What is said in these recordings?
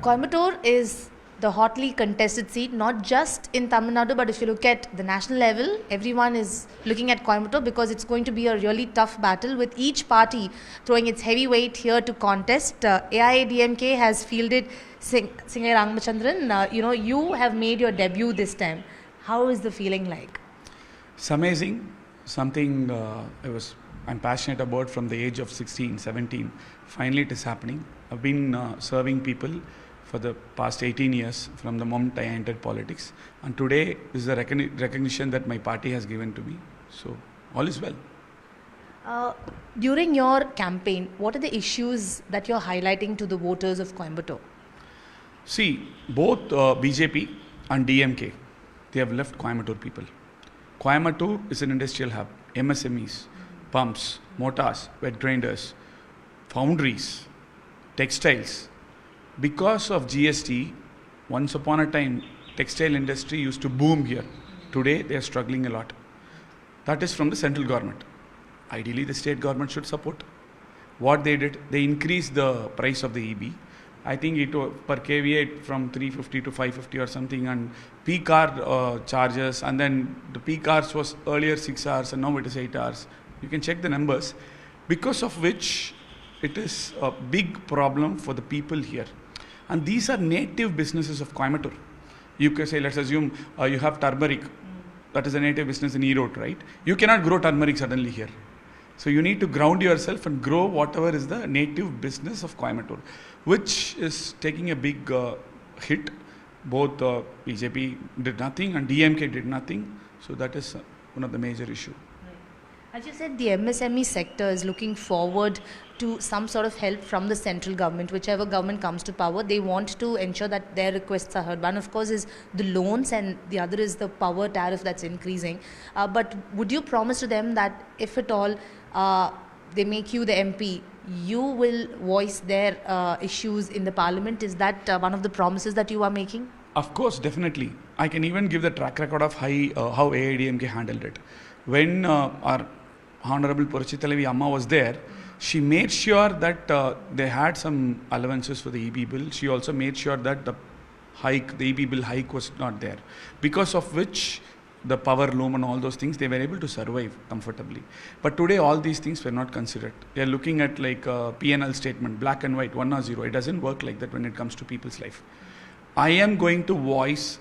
Coimbatore is the hotly contested seat, not just in Tamil Nadu, but if you look at the national level, everyone is looking at Coimbatore because it's going to be a really tough battle with each party throwing its heavy weight here to contest. AIADMK has fielded Singai Ramachandran. You have made your debut this time. How is the feeling like? It's amazing. Something I'm passionate about from the age of 16, 17. Finally, it is happening. I've been serving people for the past 18 years from the moment I entered politics. And today is the recognition that my party has given to me. So, all is well. During your campaign, what are the issues that you're highlighting to the voters of Coimbatore? See, both BJP and DMK, they have left Coimbatore people. Coimbatore is an industrial hub. MSMEs, pumps, motors, wet grinders, foundries, textiles. Because of GST, once upon a time, textile industry used to boom here. Today, they are struggling a lot. That is from the central government. Ideally, the state government should support. What they did, they increased the price of the EB. I think it per kVA from 350 to 550 or something, and peak hour charges, and then the peak hours was earlier 6 hours and now it is 8 hours. You can check the numbers, because of which it is a big problem for the people here. And these are native businesses of Coimbatore. You can say, let's assume you have turmeric. That is a native business in Erode, right? You cannot grow turmeric suddenly here. So you need to ground yourself and grow whatever is the native business of Coimbatore, which is taking a big hit. Both BJP did nothing and DMK did nothing. So that is one of the major issues. As you said, the MSME sector is looking forward to some sort of help from the central government. Whichever government comes to power, they want to ensure that their requests are heard. One, of course, is the loans, and the other is the power tariff that's increasing. But would you promise to them that if at all they make you the MP, you will voice their issues in the parliament? Is that one of the promises that you are making? Of course, definitely. I can even give the track record of how AIDMK handled it. When our Honorable Purachi Amma was there, she made sure that they had some allowances for the EB bill. She also made sure that the EB bill hike was not there, because of which the power loom and all those things, they were able to survive comfortably. But today, all these things were not considered. They are looking at like a P&L statement, black and white, 1 or 0. It doesn't work like that when it comes to people's life. I am going to voice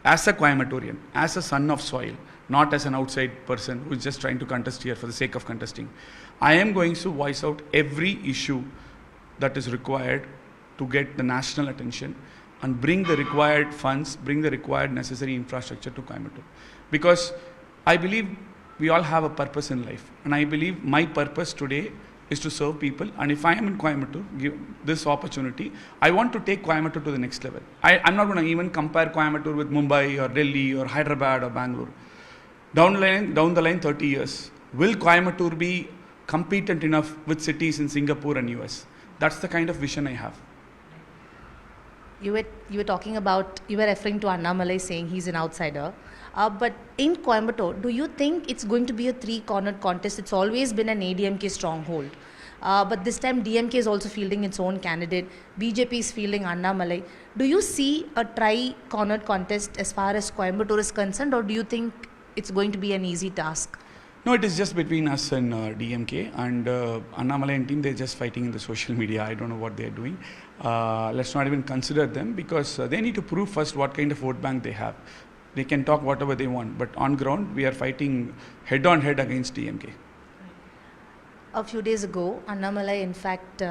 as a Coimbatorian, as a son of soil, not as an outside person who is just trying to contest here for the sake of contesting. I am going to voice out every issue that is required to get the national attention and bring the required funds, bring the required necessary infrastructure to Coimbatore. Because I believe we all have a purpose in life. And I believe my purpose today is to serve people. And if I am in Coimbatore, give this opportunity, I want to take Coimbatore to the next level. I'm not going to even compare Coimbatore with Mumbai or Delhi or Hyderabad or Bangalore. Down the line 30 years, will Coimbatore be competent enough with cities in Singapore and US? That's the kind of vision I have. You were talking about, you were referring to Annamalai saying he's an outsider. But in Coimbatore, do you think it's going to be a three-cornered contest? It's always been an ADMK stronghold. But this time DMK is also fielding its own candidate. BJP is fielding Annamalai. Do you see a tri-cornered contest as far as Coimbatore is concerned, or do you think it's going to be an easy task? No, it is just between us and DMK, and Annamalai and team, they're just fighting in the social media. I don't know what they're doing. Let's not even consider them, because they need to prove first what kind of vote bank they have. They can talk whatever they want, but on ground, we are fighting head-on-head against DMK. A few days ago, Annamalai, in fact,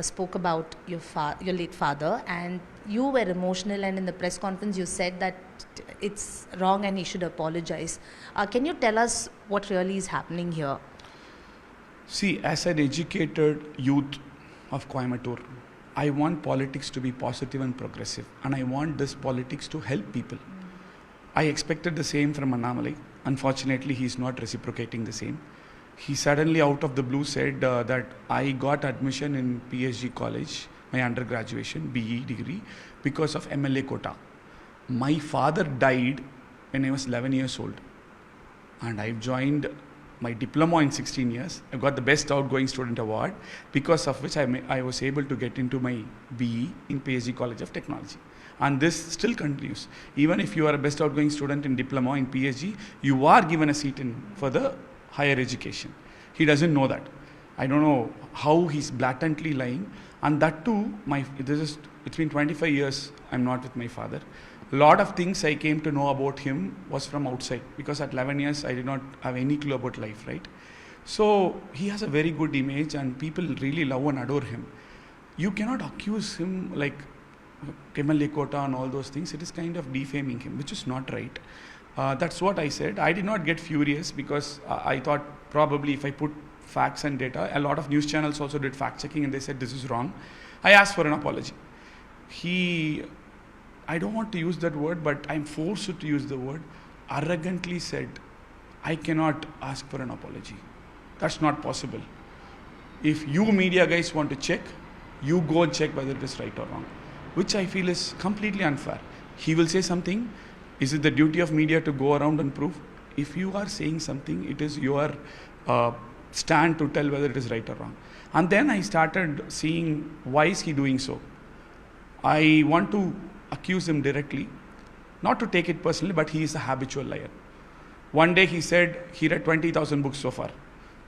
spoke about your late father, and you were emotional, and in the press conference you said that it's wrong and he should apologize. Can you tell us what really is happening here? See, as an educated youth of Coimbatore, I want politics to be positive and progressive, and I want this politics to help people. I expected the same from Annamalai. Unfortunately, he's not reciprocating the same. He suddenly out of the blue said that I got admission in PSG College, my undergraduation, BE degree, because of MLA quota. My father died when I was 11 years old, and I've joined my diploma in 16 years. I got the best outgoing student award, because of which I was able to get into my BE in PSG College of Technology. And this still continues. Even if you are a best outgoing student in diploma in PSG, you are given a seat in for the higher education. He doesn't know that. I don't know how he's blatantly lying. And that too, it's been 25 years I'm not with my father. A lot of things I came to know about him was from outside, because at 11 years I did not have any clue about life, right? So he has a very good image and people really love and adore him. You cannot accuse him like Kemal Lekota and all those things. It is kind of defaming him, which is not right. That's what I said. I did not get furious, because I thought probably if I put facts and data, a lot of news channels also did fact checking and they said this is wrong. I asked for an apology. I don't want to use that word, but I'm forced to use the word, arrogantly said, I cannot ask for an apology. That's not possible. If you media guys want to check, you go and check whether it is right or wrong, which I feel is completely unfair. He will say something. Is it the duty of media to go around and prove? If you are saying something, it is your stand to tell whether it is right or wrong. And then I started seeing, why is he doing so? I want to accuse him directly, not to take it personally, but he is a habitual liar. One day he said he read 20,000 books so far.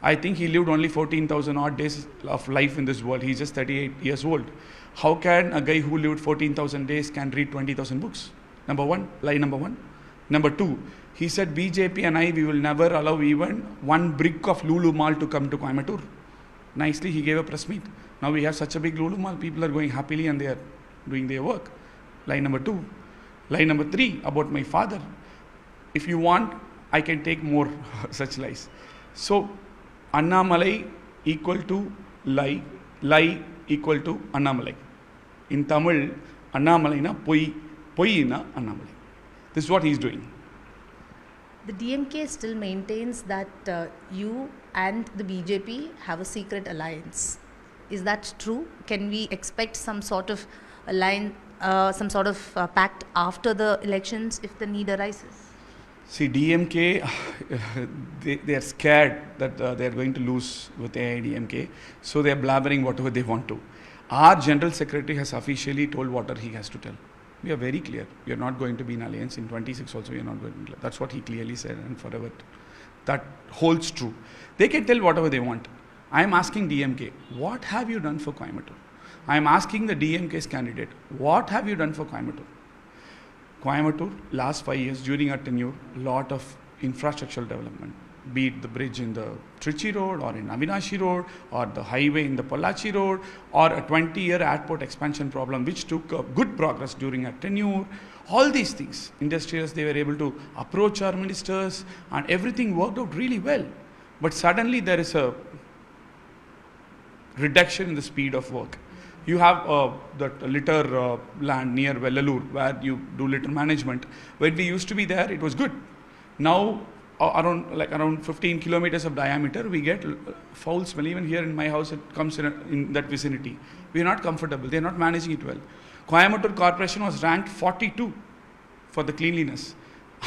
I think he lived only 14,000 odd days of life in this world. He's just 38 years old. How can a guy who lived 14,000 days can read 20,000 books? Number one, lie number one. Number two, he said BJP and we will never allow even one brick of Lulu Mall to come to Coimbatore. Nicely, he gave a press meet. Now we have such a big Lulu Mall, people are going happily and they are doing their work. Lie number two. Lie number three, about my father. If you want, I can take more such lies. So, Annamalai equal to lie, lie equal to Annamalai. In Tamil, Annamalai na poi, poi na Annamalai. This is what he is doing. The DMK still maintains that you and the BJP have a secret alliance. Is that true? Can we expect some sort of alliance, some sort of pact after the elections if the need arises? See, DMK, they are scared that they are going to lose with AIADMK, so they are blabbering whatever they want to. Our General Secretary has officially told what he has to tell. We are very clear. We are not going to be in alliance. In 26 also we are not going to be. That's what he clearly said, and forever that holds true. They can tell whatever they want. I am asking DMK, what have you done for Coimbatore? I am asking the DMK's candidate, what have you done for Coimbatore? Coimbatore, last 5 years during our tenure, lot of infrastructural development, be it the bridge in the Trichy Road or in Avinashi Road or the highway in the Pollachi Road or a 20-year airport expansion problem which took good progress during our tenure. All these things, industrials, they were able to approach our ministers and everything worked out really well. But suddenly there is a reduction in the speed of work. You have that litter land near Vellalur where you do litter management. When we used to be there, it was good. Now, around 15 kilometers of diameter, we get foul smell. Even here in my house, it comes in that vicinity. We are not comfortable. They are not managing it well. Coimbatore Corporation was ranked 42 for the cleanliness.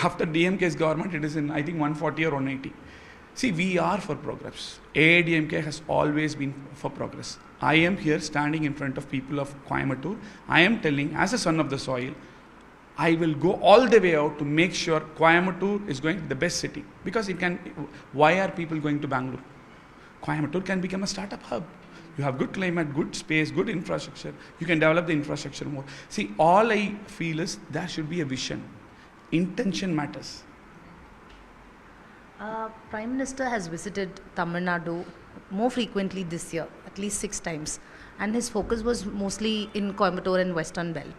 After DMK's government, it is in, I think, 140 or 180. See, we are for progress. AIADMK has always been for progress. I am here standing in front of people of Coimbatore. I am telling, as a son of the soil, I will go all the way out to make sure Coimbatore is going to be the best city. Because it can, why are people going to Bangalore? Coimbatore can become a startup hub. You have good climate, good space, good infrastructure. You can develop the infrastructure more. See, all I feel is there should be a vision. Intention matters. Prime Minister has visited Tamil Nadu more frequently this year, at least 6 times. And his focus was mostly in Coimbatore and Western Belt.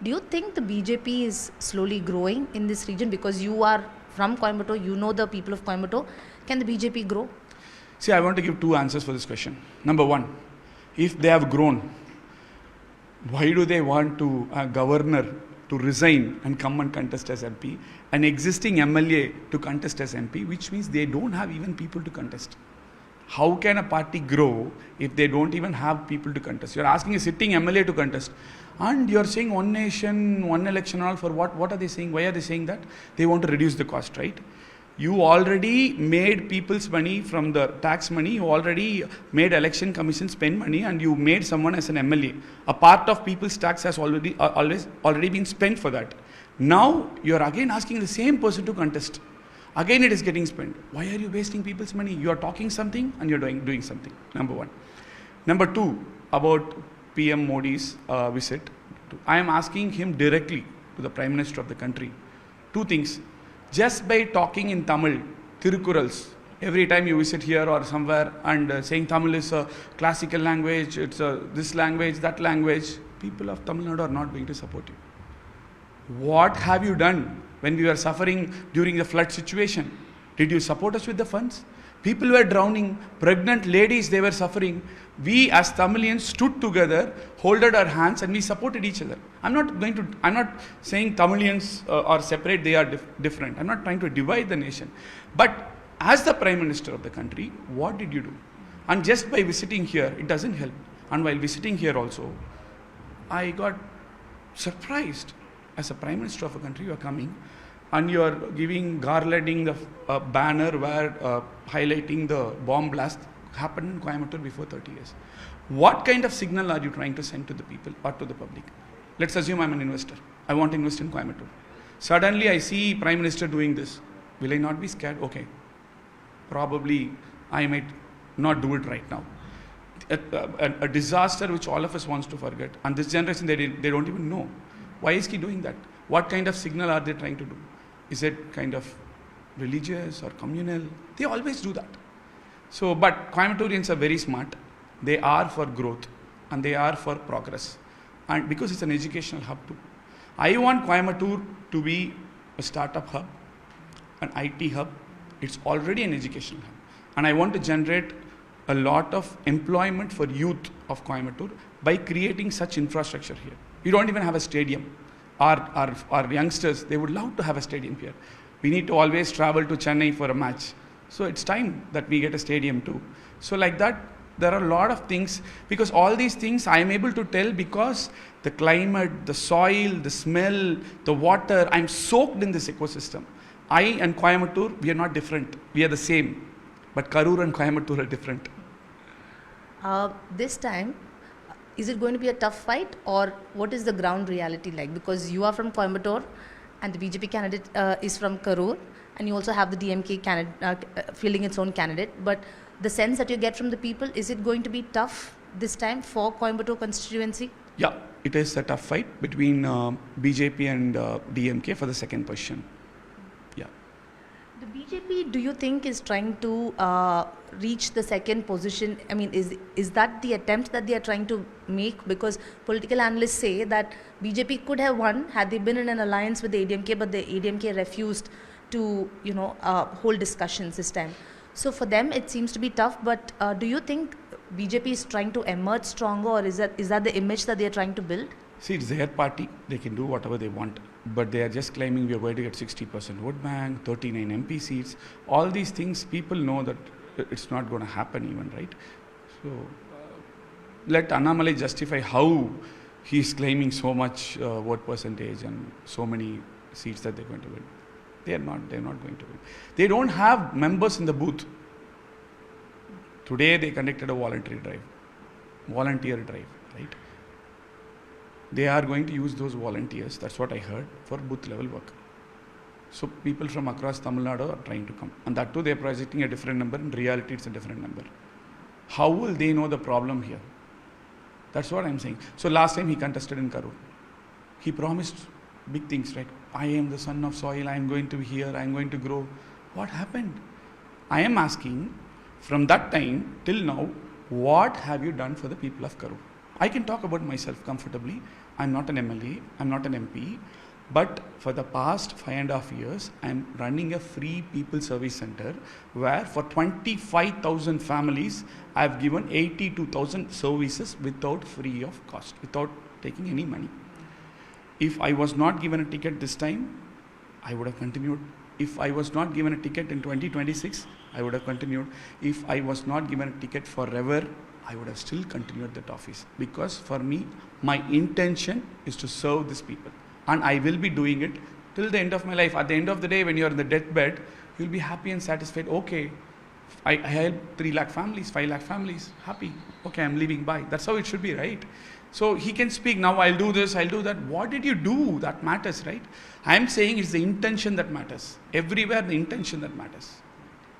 Do you think the BJP is slowly growing in this region? Because you are from Coimbatore, you know the people of Coimbatore. Can the BJP grow? See, I want to give 2 answers for this question. Number 1, if they have grown, why do they want a governor to resign and come and contest as MP, an existing MLA to contest as MP, which means they don't have even people to contest? How can a party grow if they don't even have people to contest? You're asking a sitting MLA to contest. And you're saying one nation, one election, all for what? What are they saying? Why are they saying that? They want to reduce the cost, right? You already made people's money from the tax money. You already made election commission spend money, and you made someone as an MLA. A part of people's tax has already been spent for that. Now you are again asking the same person to contest. Again it is getting spent. Why are you wasting people's money? You are talking something and you are doing something. Number one. Number two, about PM Modi's visit. I am asking him directly to the Prime Minister of the country. Two things. Just by talking in Tamil, Tirukurals, every time you visit here or somewhere and saying Tamil is a classical language, it's this language, that language, people of Tamil Nadu are not going to support you. What have you done when we were suffering during the flood situation? Did you support us with the funds? People were drowning, pregnant ladies, they were suffering. We as Tamilians stood together, holded our hands, and we supported each other. I'm not saying Tamilians are separate, they are different. I'm not trying to divide the nation. But as the Prime Minister of the country, what did you do? And just by visiting here, it doesn't help. And while visiting here also, I got surprised. As a Prime Minister of a country, you are coming and you are garlanding the banner where highlighting the bomb blast happened in Coimbatore before 30 years. What kind of signal are you trying to send to the people or to the public? Let's assume I'm an investor. I want to invest in Coimbatore. Suddenly I see Prime Minister doing this. Will I not be scared? Okay. Probably I might not do it right now. A disaster which all of us wants to forget. And this generation, they don't even know. Why is he doing that? What kind of signal are they trying to do? Is it kind of religious or communal? They always do that. So, but Coimbatorians are very smart. They are for growth and they are for progress. And because it's an educational hub too. I want Coimbatore to be a startup hub, an IT hub. It's already an educational hub. And I want to generate a lot of employment for youth of Coimbatore by creating such infrastructure here. You don't even have a stadium. Our youngsters, they would love to have a stadium here. We need to always travel to Chennai for a match. So it's time that we get a stadium too. So like that, there are a lot of things, because all these things I am able to tell because the climate, the soil, the smell, the water, I'm soaked in this ecosystem. I and Coimbatore, we are not different. We are the same. But Karur and Coimbatore are different. This time, is it going to be a tough fight, or what is the ground reality like? Because you are from Coimbatore and the BJP candidate is from Karur, and you also have the DMK candidate fielding its own candidate. But the sense that you get from the people, is it going to be tough this time for Coimbatore constituency? Yeah, it is a tough fight between BJP and DMK for the second position. Yeah. The BJP, do you think, is trying to reach the second position? I mean, is that the attempt that they are trying to make? Because political analysts say that BJP could have won had they been in an alliance with the ADMK, but the ADMK refused to, hold discussions this time. So for them, it seems to be tough. But do you think BJP is trying to emerge stronger, or is that the image that they are trying to build? See, it's their party. They can do whatever they want. But they are just claiming we are going to get 60% vote bank, 39 MP seats. All these things, people know that it's not going to happen even, right? So let Annamalai justify how he is claiming so much vote percentage and so many seats that they're going to win. They're not going to win. They don't have members in the booth. Today they conducted a volunteer drive, right? They are going to use those volunteers, that's what I heard, for booth level work. So people from across Tamil Nadu are trying to come. And that too, they are projecting a different number. In reality, it's a different number. How will they know the problem here? That's what I'm saying. So last time he contested in Karur. He promised big things, right? I am the son of soil, I am going to be here, I am going to grow. What happened? I am asking, from that time till now, what have you done for the people of Karur? I can talk about myself comfortably. I'm not an MLA, I'm not an MP, but for the past 5.5 years, I'm running a free people service center where for 25,000 families, I've given 82,000 services without free of cost, without taking any money. If I was not given a ticket this time, I would have continued. If I was not given a ticket in 2026, I would have continued. If I was not given a ticket forever, I would have still continued that office, because for me, my intention is to serve these people, and I will be doing it till the end of my life. At the end of the day, when you are in the deathbed, you'll be happy and satisfied. Okay, I helped 3 lakh families, 5 lakh families, happy. Okay, I'm leaving, bye. That's how it should be, right? So he can speak, now I'll do this, I'll do that. What did you do? That matters, right? I'm saying it's the intention that matters. Everywhere the intention that matters.